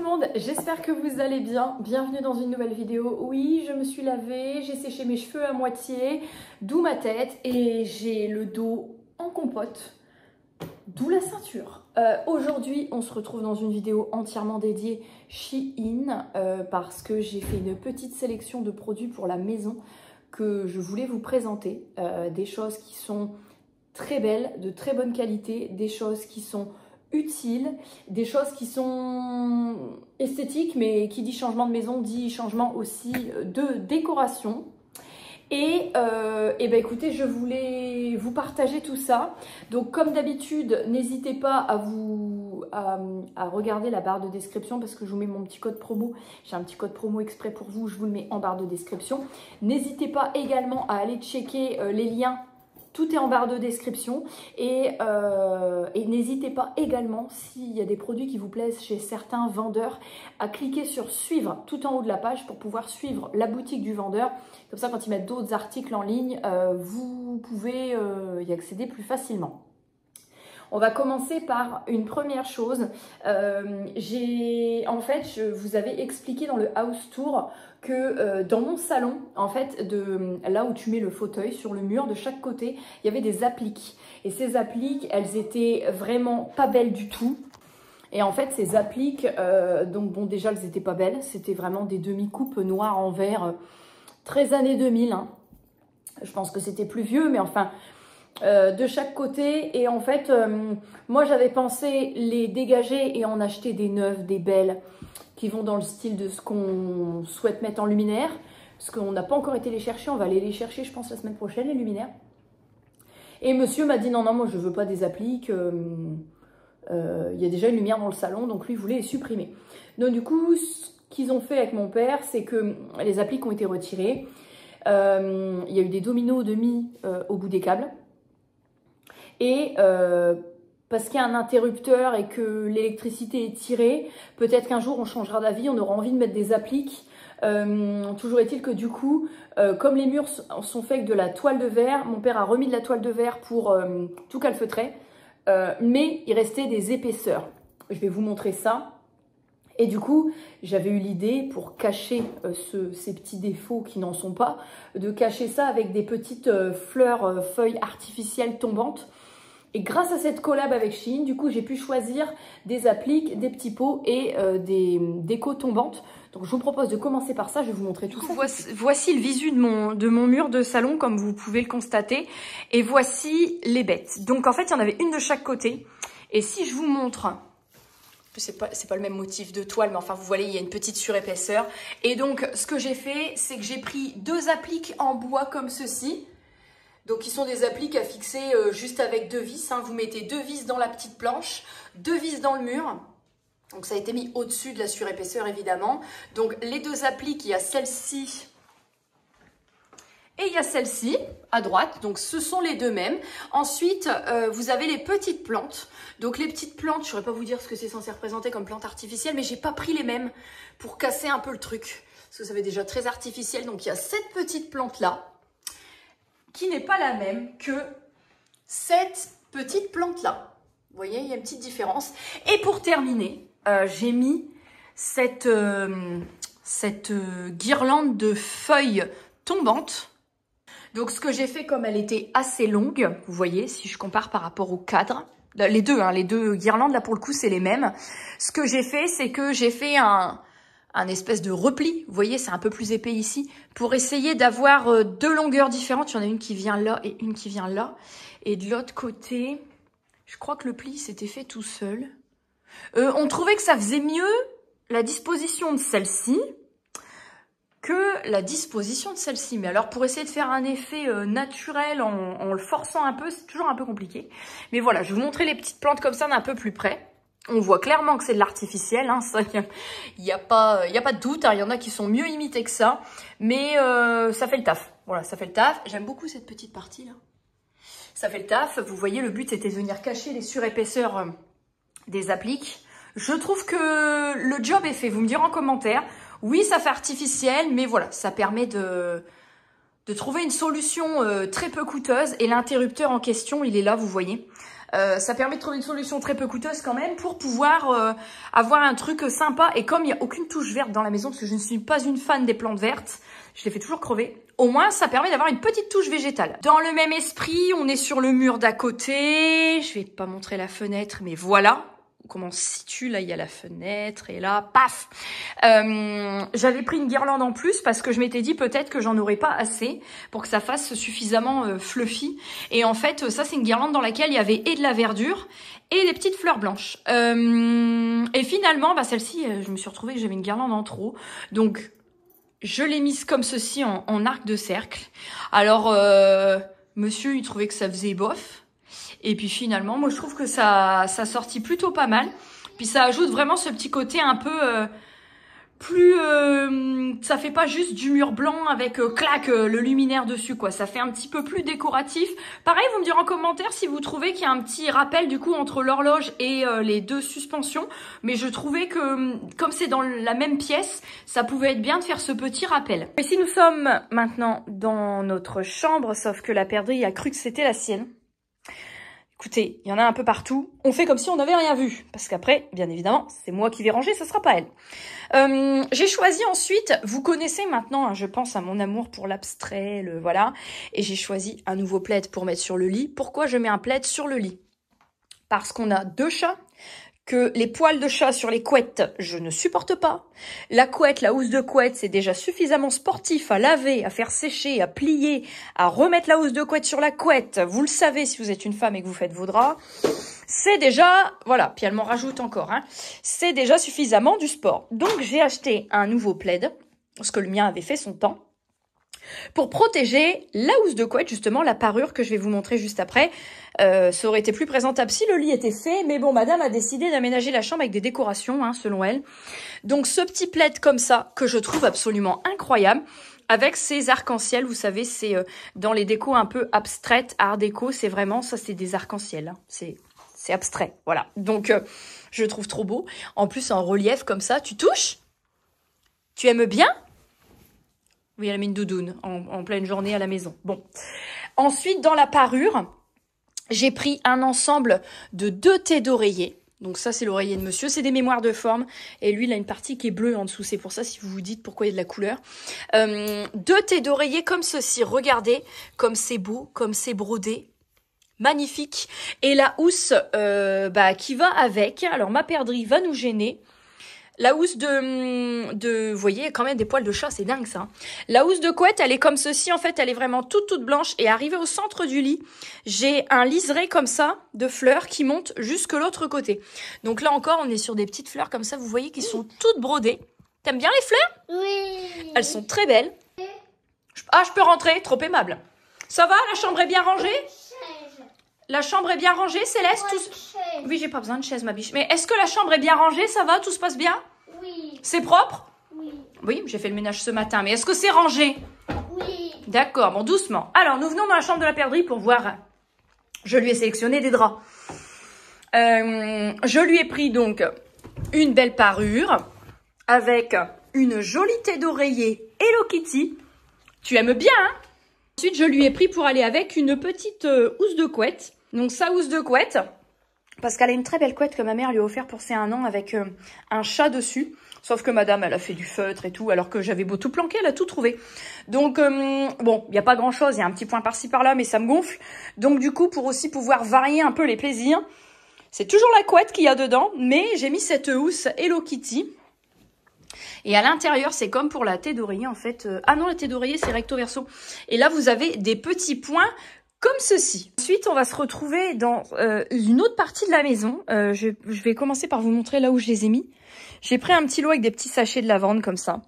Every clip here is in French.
monde, j'espère que vous allez bien. Bienvenue dans une nouvelle vidéo. Oui, je me suis lavée, j'ai séché mes cheveux à moitié, d'où ma tête et j'ai le dos en compote, d'où la ceinture. Aujourd'hui, on se retrouve dans une vidéo entièrement dédiée Shein parce que j'ai fait une petite sélection de produits pour la maison que je voulais vous présenter. Des choses qui sont très belles, de très bonne qualité, des choses qui sont utiles, des choses qui sont esthétiques, mais qui dit changement de maison dit changement aussi de décoration. Et ben écoutez, je voulais vous partager tout ça. Donc comme d'habitude, n'hésitez pas à regarder la barre de description parce que je vous mets mon petit code promo. J'ai un petit code promo exprès pour vous, je vous le mets en barre de description. N'hésitez pas également à aller checker les liens. Tout est en barre de description et n'hésitez pas également, s'il y a des produits qui vous plaisent chez certains vendeurs, à cliquer sur suivre tout en haut de la page pour pouvoir suivre la boutique du vendeur. Comme ça, quand ils mettent d'autres articles en ligne, vous pouvez y accéder plus facilement. On va commencer par une première chose. En fait, je vous avais expliqué dans le house tour que dans mon salon, en fait, là où tu mets le fauteuil, sur le mur de chaque côté, il y avait des appliques. Et ces appliques, elles étaient vraiment pas belles du tout. Et en fait, ces appliques, donc bon, déjà, elles étaient pas belles. C'était vraiment des demi-coupes noires en vert, 13 années 2000. Hein. Je pense que c'était plus vieux, mais enfin... de chaque côté, et en fait moi j'avais pensé les dégager et en acheter des neuves, des belles qui vont dans le style de ce qu'on souhaite mettre en luminaire, parce qu'on n'a pas encore été les chercher. On va aller les chercher je pense la semaine prochaine, les luminaires. Et monsieur m'a dit non moi je veux pas des appliques, il y a déjà une lumière dans le salon, donc lui voulait les supprimer. Donc du coup ce qu'ils ont fait avec mon père, c'est que les appliques ont été retirées. Il y a eu des dominos de mie au bout des câbles. Et parce qu'il y a un interrupteur et que l'électricité est tirée, peut-être qu'un jour on changera d'avis, on aura envie de mettre des appliques. Toujours est-il que du coup, comme les murs sont faits avec de la toile de verre, mon père a remis de la toile de verre pour tout calfeutrer, mais il restait des épaisseurs. Je vais vous montrer ça. Et du coup, j'avais eu l'idée, pour cacher ces petits défauts qui n'en sont pas, de cacher ça avec des petites feuilles artificielles tombantes. Et grâce à cette collab avec Shein, du coup, j'ai pu choisir des appliques, des petits pots et des décos tombantes. Donc, je vous propose de commencer par ça. Je vais vous montrer tout ça. Voici le visu de mon mur de salon, comme vous pouvez le constater. Et voici les bêtes. Donc, en fait, il y en avait une de chaque côté. Et si je vous montre... C'est pas le même motif de toile, mais enfin, vous voyez, il y a une petite surépaisseur. Et donc, ce que j'ai fait, c'est que j'ai pris deux appliques en bois comme ceci. Donc, qui sont des appliques à fixer juste avec deux vis. Hein. Vous mettez deux vis dans la petite planche, deux vis dans le mur. Donc, ça a été mis au-dessus de la surépaisseur, évidemment. Donc, les deux appliques, il y a celle-ci et il y a celle-ci à droite. Donc, ce sont les deux mêmes. Ensuite, vous avez les petites plantes. Donc, les petites plantes, je ne saurais pas vous dire ce que c'est censé représenter comme plante artificielle, mais j'ai pas pris les mêmes pour casser un peu le truc. Parce que ça fait déjà très artificiel. Donc, il y a cette petite plante-là, qui n'est pas la même que cette petite plante-là. Vous voyez, il y a une petite différence. Et pour terminer, j'ai mis cette guirlande de feuilles tombantes. Donc, ce que j'ai fait, comme elle était assez longue, vous voyez, si je compare par rapport au cadre, les deux guirlandes, là, pour le coup, c'est les mêmes. Ce que j'ai fait, c'est que j'ai fait un espèce de repli, vous voyez, c'est un peu plus épais ici, pour essayer d'avoir deux longueurs différentes. Il y en a une qui vient là et une qui vient là. Et de l'autre côté, je crois que le pli s'était fait tout seul. On trouvait que ça faisait mieux la disposition de celle-ci que la disposition de celle-ci. Mais alors, pour essayer de faire un effet naturel en le forçant un peu, c'est toujours un peu compliqué. Mais voilà, je vais vous montrer les petites plantes comme ça d'un peu plus près. On voit clairement que c'est de l'artificiel, hein, ça, il y a pas de doute, hein, il y en a qui sont mieux imités que ça, mais ça fait le taf. Voilà, ça fait le taf. J'aime beaucoup cette petite partie là. Ça fait le taf. Vous voyez, le but c'était de venir cacher les surépaisseurs des appliques. Je trouve que le job est fait. Vous me direz en commentaire. Oui, ça fait artificiel, mais voilà, ça permet de trouver une solution très peu coûteuse. Et l'interrupteur en question, il est là, vous voyez. Ça permet de trouver une solution très peu coûteuse quand même pour pouvoir avoir un truc sympa. Et comme il n'y a aucune touche verte dans la maison, parce que je ne suis pas une fan des plantes vertes, je les fais toujours crever. Au moins, ça permet d'avoir une petite touche végétale. Dans le même esprit, on est sur le mur d'à côté. Je vais pas montrer la fenêtre, mais voilà. Comment on se situe, là, il y a la fenêtre, et là, paf. J'avais pris une guirlande en plus parce que je m'étais dit peut-être que j'en aurais pas assez pour que ça fasse suffisamment fluffy. Et en fait, ça, c'est une guirlande dans laquelle il y avait et de la verdure et des petites fleurs blanches. Et finalement, bah, celle-ci, je me suis retrouvée que j'avais une guirlande en trop. Donc, je l'ai mise comme ceci en arc de cercle. Alors, monsieur, il trouvait que ça faisait bof. Et puis finalement, moi je trouve que ça sortit plutôt pas mal. Puis ça ajoute vraiment ce petit côté un peu plus... ça fait pas juste du mur blanc avec clac le luminaire dessus quoi. Ça fait un petit peu plus décoratif. Pareil, vous me direz en commentaire si vous trouvez qu'il y a un petit rappel du coup entre l'horloge et les deux suspensions. Mais je trouvais que comme c'est dans la même pièce, ça pouvait être bien de faire ce petit rappel. Ici nous sommes maintenant dans notre chambre, sauf que la perdrix a cru que c'était la sienne. Écoutez, il y en a un peu partout. On fait comme si on n'avait rien vu. Parce qu'après, bien évidemment, c'est moi qui vais ranger, ce sera pas elle. J'ai choisi ensuite, vous connaissez maintenant, hein, je pense à mon amour pour l'abstrait, voilà. Et j'ai choisi un nouveau plaid pour mettre sur le lit. Pourquoi je mets un plaid sur le lit? Parce qu'on a deux chats, que les poils de chat sur les couettes, je ne supporte pas. La couette, la housse de couette, c'est déjà suffisamment sportif à laver, à faire sécher, à plier, à remettre la housse de couette sur la couette. Vous le savez si vous êtes une femme et que vous faites vos draps. C'est déjà, voilà, puis elle m'en rajoute encore, hein. C'est déjà suffisamment du sport. Donc j'ai acheté un nouveau plaid, parce que le mien avait fait son temps, pour protéger la housse de couette, justement, la parure que je vais vous montrer juste après. Ça aurait été plus présentable si le lit était fait, mais bon, madame a décidé d'aménager la chambre avec des décorations, hein, selon elle. Donc ce petit plaid comme ça, que je trouve absolument incroyable, avec ces arcs-en-ciel, vous savez, c'est dans les décos un peu abstraites, art déco, c'est vraiment, ça c'est des arcs-en-ciel, hein. C'est abstrait, voilà. Donc je le trouve trop beau. En plus, en relief comme ça, tu touches? Tu aimes bien? Oui, elle a mis une doudoune en pleine journée à la maison. Bon. Ensuite, dans la parure, j'ai pris un ensemble de 2 thés d'oreiller. Donc ça, c'est l'oreiller de monsieur. C'est des mémoires de forme. Et lui, il a une partie qui est bleue en dessous. C'est pour ça, si vous vous dites pourquoi il y a de la couleur. 2 thés d'oreiller comme ceci. Regardez comme c'est beau, comme c'est brodé. Magnifique. Et la housse qui va avec. Alors, ma perdrix va nous gêner. La housse vous voyez, il y a quand même des poils de chat, c'est dingue ça. Hein. La housse de couette, elle est comme ceci, en fait, elle est vraiment toute blanche. Et arrivée au centre du lit, j'ai un liseré comme ça, de fleurs qui montent jusque l'autre côté. Donc là encore, on est sur des petites fleurs comme ça, vous voyez, qui sont toutes brodées. T'aimes bien les fleurs? Oui. Elles sont très belles. Ah, je peux rentrer, trop aimable. Ça va, la chambre est bien rangée? La chambre est bien rangée, Céleste? Oui, j'ai pas besoin de chaise, ma biche. Mais est-ce que la chambre est bien rangée? Ça va? Tout se passe bien? Oui. C'est propre? Oui. Oui, j'ai fait le ménage ce matin. Mais est-ce que c'est rangé? Oui. D'accord, bon, doucement. Alors, nous venons dans la chambre de la perdrix pour voir. Je lui ai sélectionné des draps. Je lui ai pris donc une belle parure avec une jolie thé d'oreiller Hello Kitty. Tu aimes bien, hein? Ensuite, je lui ai pris pour aller avec une petite housse de couette. Donc, sa housse de couette, parce qu'elle a une très belle couette que ma mère lui a offert pour ses 1 an avec un chat dessus. Sauf que madame, elle a fait du feutre et tout, alors que j'avais beau tout planquer, elle a tout trouvé. Donc, bon, il n'y a pas grand-chose, il y a un petit point par-ci par-là, mais ça me gonfle. Donc, du coup, pour aussi pouvoir varier un peu les plaisirs, c'est toujours la couette qu'il y a dedans, mais j'ai mis cette housse Hello Kitty. Et à l'intérieur, c'est comme pour la thé d'oreiller, en fait. Ah non, la thé d'oreiller, c'est recto verso. Et là, vous avez des petits points comme ceci. Ensuite, on va se retrouver dans une autre partie de la maison. Je vais commencer par vous montrer là où je les ai mis. J'ai pris un petit lot avec des petits sachets de lavande comme ça.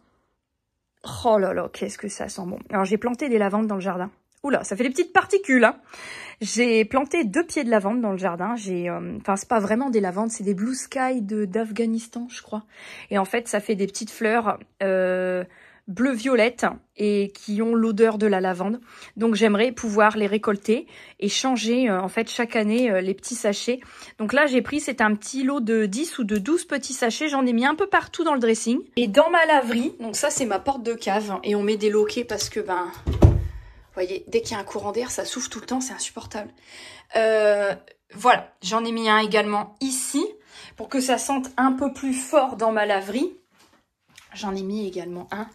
Oh là là, qu'est-ce que ça sent bon. Alors, j'ai planté des lavandes dans le jardin. Oula, ça fait des petites particules, hein. J'ai planté 2 pieds de lavande dans le jardin. Enfin, c'est pas vraiment des lavandes, c'est des Blue Sky d'Afghanistan, je crois. Et en fait, ça fait des petites fleurs bleu-violette et qui ont l'odeur de la lavande. Donc, j'aimerais pouvoir les récolter et changer, en fait, chaque année, les petits sachets. Donc là, j'ai pris, c'est un petit lot de 10 ou de 12 petits sachets. J'en ai mis un peu partout dans le dressing. Et dans ma laverie, donc ça, c'est ma porte de cave. Et on met des loquets parce que, vous voyez, dès qu'il y a un courant d'air, ça souffle tout le temps, c'est insupportable. Voilà, j'en ai mis un également ici, pour que ça sente un peu plus fort dans ma laverie. J'en ai mis également un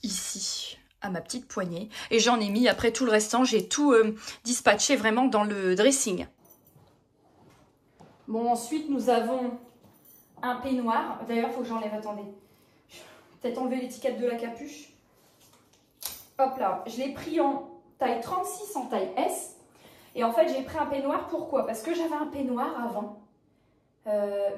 ici, à ma petite poignée. Et j'en ai mis, après tout le restant, j'ai tout dispatché vraiment dans le dressing. Bon, ensuite, nous avons un peignoir. D'ailleurs, il faut que j'enlève, attendez. Peut-être enlever l'étiquette de la capuche. Hop là, je l'ai pris en taille 36, en taille S. Et en fait, j'ai pris un peignoir, pourquoi? Parce que j'avais un peignoir avant.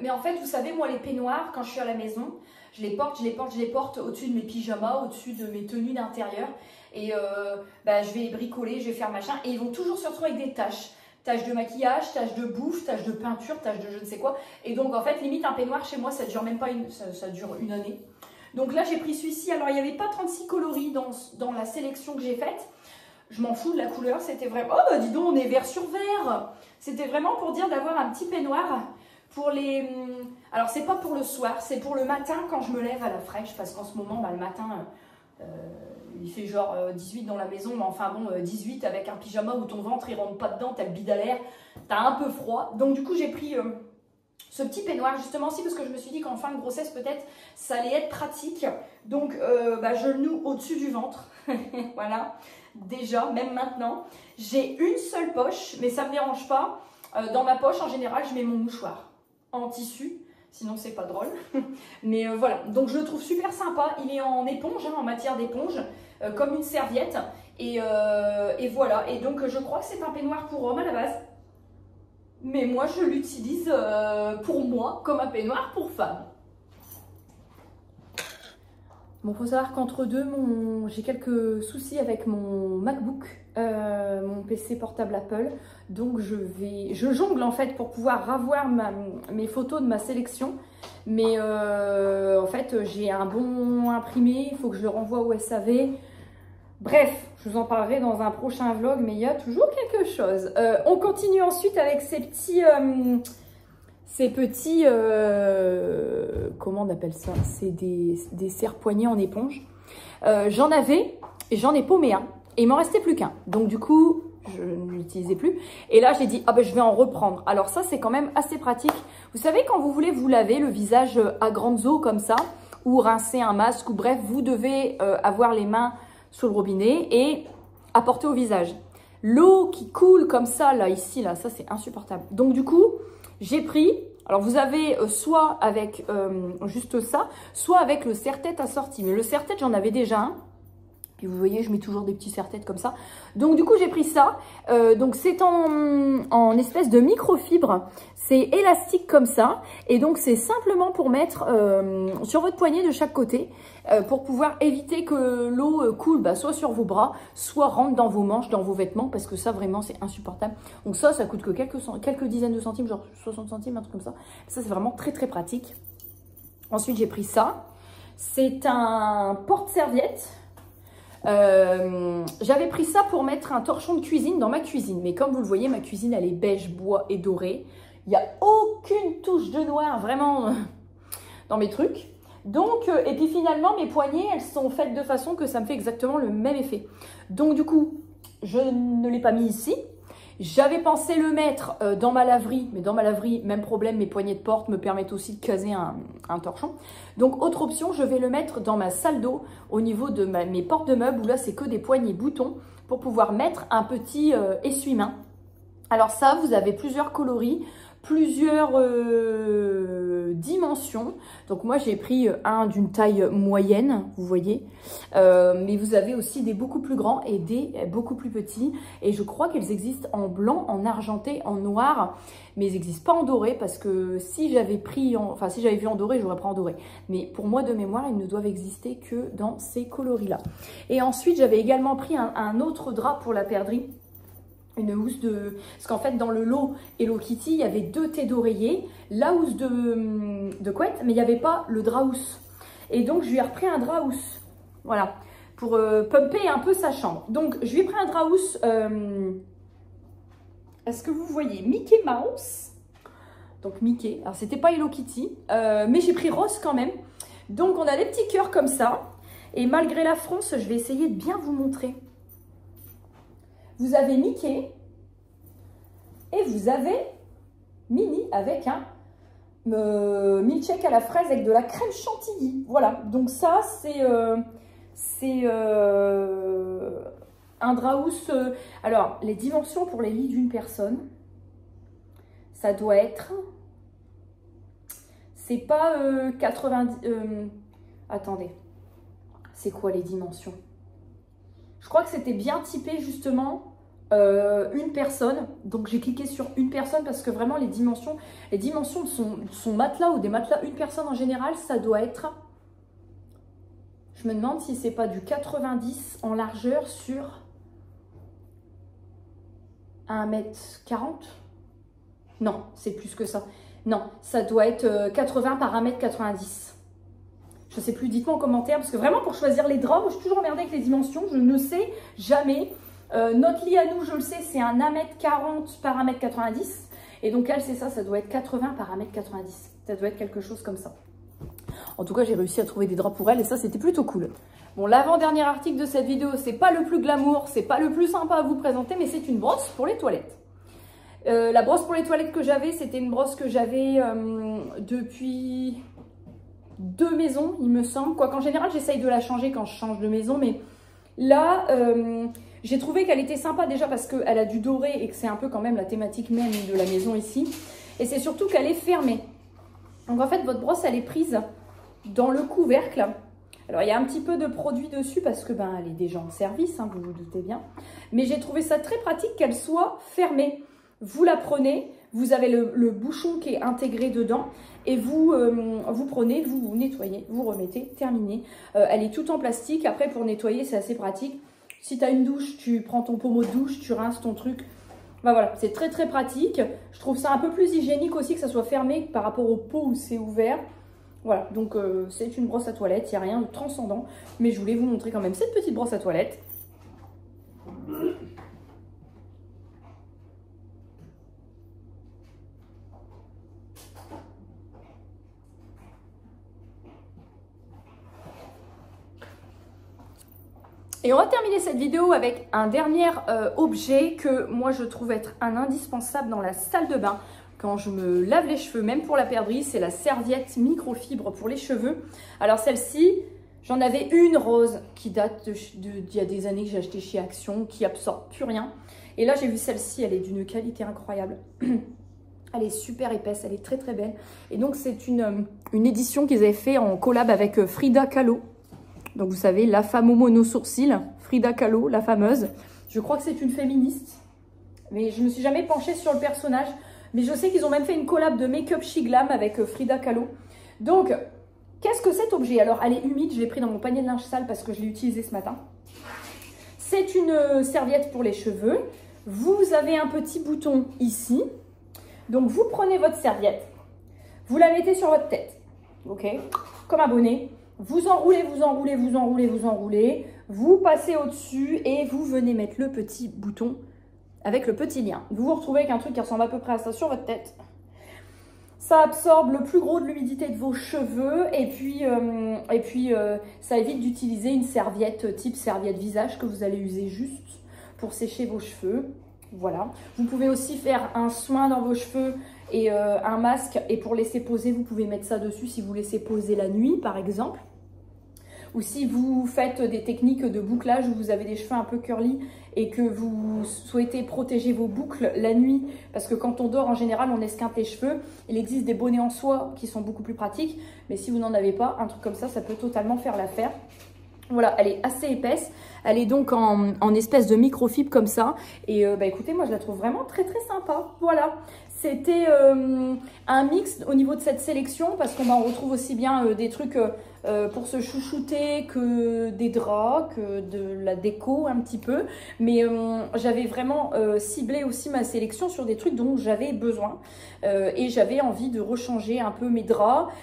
Mais en fait, vous savez, moi, les peignoirs, quand je suis à la maison, je les porte au-dessus de mes pyjamas, au-dessus de mes tenues d'intérieur. Et je vais les bricoler, je vais faire machin. Et ils vont toujours se retrouver avec des taches. Taches de maquillage, taches de bouffe, taches de peinture, taches de je ne sais quoi. Et donc, en fait, limite, un peignoir chez moi, ça dure même pas ça dure une année. Donc là, j'ai pris celui-ci. Alors, il n'y avait pas 36 coloris dans la sélection que j'ai faite. Je m'en fous de la couleur. C'était vraiment... Oh, bah dis donc, on est vert sur vert. C'était vraiment pour dire d'avoir un petit peignoir pour les... Alors, c'est pas pour le soir, c'est pour le matin quand je me lève à la fraîche. Parce qu'en ce moment, bah, le matin... il fait genre 18 dans la maison, mais enfin bon, 18 avec un pyjama où ton ventre il rentre pas dedans, t'as le bide à l'air, t'as un peu froid. Donc du coup j'ai pris ce petit peignoir justement aussi parce que je me suis dit qu'en fin de grossesse peut-être ça allait être pratique. Donc je le noue au-dessus du ventre, voilà, déjà, même maintenant. J'ai une seule poche, mais ça me dérange pas. Dans ma poche en général je mets mon mouchoir en tissu. Sinon, c'est pas drôle. Mais voilà, donc je le trouve super sympa. Il est en éponge, en matière d'éponge, comme une serviette. Et voilà, et donc je crois que c'est un peignoir pour homme à la base. Mais moi, je l'utilise pour moi comme un peignoir pour femme. Bon, faut savoir qu'entre deux, j'ai quelques soucis avec mon MacBook, mon PC portable Apple. Donc je jongle en fait pour pouvoir revoir mes photos de ma sélection. Mais en fait, j'ai un bon imprimé, il faut que je le renvoie au SAV. Bref, je vous en parlerai dans un prochain vlog, mais il y a toujours quelque chose. On continue ensuite avec ces petits... comment on appelle ça? C'est des serre-poignets en éponge. J'en avais et j'en ai paumé un. Et il m'en restait plus qu'un. Donc du coup, je ne l'utilisais plus. Et là, j'ai dit, ah ben je vais en reprendre. Alors ça, c'est quand même assez pratique. Vous savez, quand vous voulez vous laver le visage à grandes eaux comme ça, ou rincer un masque, ou bref, vous devez avoir les mains sur le robinet et apporter au visage. L'eau qui coule comme ça, là, ici, là, ça c'est insupportable. Donc du coup... j'ai pris, alors vous avez soit avec juste ça, soit avec le serre-tête assorti. Mais le serre-tête, j'en avais déjà un. Puis vous voyez, je mets toujours des petits serre-têtes comme ça. Donc du coup, j'ai pris ça. Donc c'est en espèce de microfibre. C'est élastique comme ça. Et donc c'est simplement pour mettre sur votre poignet de chaque côté. Pour pouvoir éviter que l'eau coule soit sur vos bras, soit rentre dans vos manches, dans vos vêtements. Parce que ça, vraiment, c'est insupportable. Donc ça coûte que quelques dizaines de centimes, genre 60 centimes, un truc comme ça. Ça, c'est vraiment très, très pratique. Ensuite, j'ai pris ça. C'est un porte-serviette. J'avais pris ça pour mettre un torchon de cuisine dans ma cuisine. Mais comme vous le voyez, ma cuisine, elle est beige, bois et doré. Il n'y a aucune touche de noir, vraiment, dans mes trucs. Donc, et puis finalement, mes poignées, elles sont faites de façon que ça me fait exactement le même effet. Donc du coup, je ne l'ai pas mis ici. J'avais pensé le mettre dans ma laverie, mais dans ma laverie, même problème, mes poignées de porte me permettent aussi de caser un torchon. Donc, autre option, je vais le mettre dans ma salle d'eau, au niveau de mes portes de meubles, où là, c'est que des poignées boutons, pour pouvoir mettre un petit essuie-main. Alors ça, vous avez plusieurs coloris, plusieurs dimensions. Donc moi j'ai pris un d'une taille moyenne, vous voyez, mais vous avez aussi des beaucoup plus grands et des beaucoup plus petits, et je crois qu'elles existent en blanc, en argenté, en noir, mais ils n'existent pas en doré, parce que si j'avais vu en doré, j'aurais pris en doré, mais pour moi de mémoire ils ne doivent exister que dans ces coloris là. Et ensuite j'avais également pris un autre drap pour la perdrix, une housse de... Parce qu'en fait, dans le lot Hello Kitty, il y avait 2 thés d'oreiller, la housse de couette, mais il n'y avait pas le drap housse. Et donc, je lui ai repris un drap housse. Voilà. Pour pumper un peu sa chambre. Donc, je lui ai pris un drap housse. Est-ce que vous voyez Mickey Mouse? Donc, Mickey. Alors, c'était pas Hello Kitty. Mais j'ai pris rose quand même. Donc, on a des petits cœurs comme ça. Et malgré la fronce, je vais essayer de bien vous montrer. Vous avez Mickey et vous avez Minnie avec un milkshake à la fraise avec de la crème chantilly. Voilà, donc ça c'est un Draus. Alors, les dimensions pour les lits d'une personne, ça doit être... C'est pas 90... attendez, c'est quoi les dimensions? Je crois que c'était bien typé justement une personne. Donc j'ai cliqué sur une personne parce que vraiment les dimensions de son matelas ou des matelas une personne en général, ça doit être... Je me demande si c'est pas du 90 en largeur sur 1m40. Non, c'est plus que ça. Non, ça doit être 80 par 1m90. Je sais plus, dites-moi en commentaire, parce que vraiment pour choisir les draps, moi, je suis toujours emmerdée avec les dimensions, je ne sais jamais. Notre lit à nous, je le sais, c'est un 1m40 par 1m90. Et donc elle, c'est ça, ça doit être 80 par 1m90. Ça doit être quelque chose comme ça. En tout cas, j'ai réussi à trouver des draps pour elle et ça, c'était plutôt cool. Bon, l'avant-dernier article de cette vidéo, c'est pas le plus glamour, c'est pas le plus sympa à vous présenter, mais c'est une brosse pour les toilettes. La brosse pour les toilettes que j'avais, c'était une brosse que j'avais depuis 2 maisons, il me semble. Quoiqu'en général, j'essaye de la changer quand je change de maison, mais là, j'ai trouvé qu'elle était sympa déjà parce qu'elle a du doré et que c'est un peu quand même la thématique même de la maison ici. Et c'est surtout qu'elle est fermée. Donc en fait, votre brosse, elle est prise dans le couvercle. Alors, il y a un petit peu de produit dessus parce que ben, elle est déjà en service, hein, vous vous doutez bien. Mais j'ai trouvé ça très pratique qu'elle soit fermée. Vous la prenez, vous avez le bouchon qui est intégré dedans et vous prenez, vous nettoyez, vous remettez, terminé. Elle est toute en plastique. Après, pour nettoyer, c'est assez pratique. Si tu as une douche, tu prends ton pommeau de douche, tu rinces ton truc. Ben voilà, c'est très très pratique. Je trouve ça un peu plus hygiénique aussi que ça soit fermé par rapport au pot où c'est ouvert. Voilà, donc c'est une brosse à toilette, il n'y a rien de transcendant. Mais je voulais vous montrer quand même cette petite brosse à toilette. Et on va terminer cette vidéo avec un dernier objet que moi je trouve être un indispensable dans la salle de bain quand je me lave les cheveux, même pour la perdrix, c'est la serviette microfibre pour les cheveux. Alors celle-ci, j'en avais une rose qui date d'il y a des années que j'ai acheté chez Action, qui absorbe plus rien. Et là j'ai vu celle-ci, elle est d'une qualité incroyable. Elle est super épaisse, elle est très très belle. Et donc c'est une édition qu'ils avaient fait en collab avec Frida Kahlo. Donc vous savez, la femme au mono-sourcil, Frida Kahlo, la fameuse. Je crois que c'est une féministe, mais je ne me suis jamais penchée sur le personnage. Mais je sais qu'ils ont même fait une collab de Make Up She Glam avec Frida Kahlo. Donc, qu'est-ce que cet objet? Alors, elle est humide, je l'ai pris dans mon panier de linge sale parce que je l'ai utilisé ce matin. C'est une serviette pour les cheveux. Vous avez un petit bouton ici. Donc, vous prenez votre serviette, vous la mettez sur votre tête, ok? Comme un bonnet. Vous enroulez, vous enroulez, vous enroulez, vous enroulez. Vous passez au-dessus et vous venez mettre le petit bouton avec le petit lien. Vous vous retrouvez avec un truc qui ressemble à peu près à ça sur votre tête. Ça absorbe le plus gros de l'humidité de vos cheveux et puis ça évite d'utiliser une serviette type serviette visage que vous allez user juste pour sécher vos cheveux. Voilà. Vous pouvez aussi faire un soin dans vos cheveux et un masque. Et pour laisser poser, vous pouvez mettre ça dessus si vous laissez poser la nuit, par exemple. Ou si vous faites des techniques de bouclage où vous avez des cheveux un peu curly et que vous souhaitez protéger vos boucles la nuit. Parce que quand on dort, en général, on esquinte les cheveux. Il existe des bonnets en soie qui sont beaucoup plus pratiques. Mais si vous n'en avez pas, un truc comme ça peut totalement faire l'affaire. Voilà, elle est assez épaisse. Elle est donc en espèce de microfibre comme ça. Et bah écoutez, moi je la trouve vraiment très très sympa. Voilà, c'était un mix au niveau de cette sélection parce qu'on retrouve aussi bien des trucs pour se chouchouter que des draps, que de la déco un petit peu. Mais j'avais vraiment ciblé aussi ma sélection sur des trucs dont j'avais besoin. Et j'avais envie de rechanger un peu mes draps,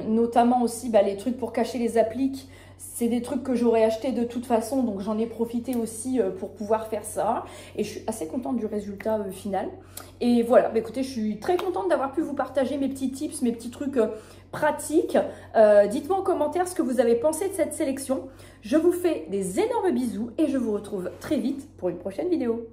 notamment aussi les trucs pour cacher les appliques. C'est des trucs que j'aurais acheté de toute façon, donc j'en ai profité aussi pour pouvoir faire ça. Et je suis assez contente du résultat final. Et voilà, bah, écoutez, je suis très contente d'avoir pu vous partager mes petits tips, mes petits trucs pratiques. Dites-moi en commentaire ce que vous avez pensé de cette sélection. Je vous fais des énormes bisous et je vous retrouve très vite pour une prochaine vidéo.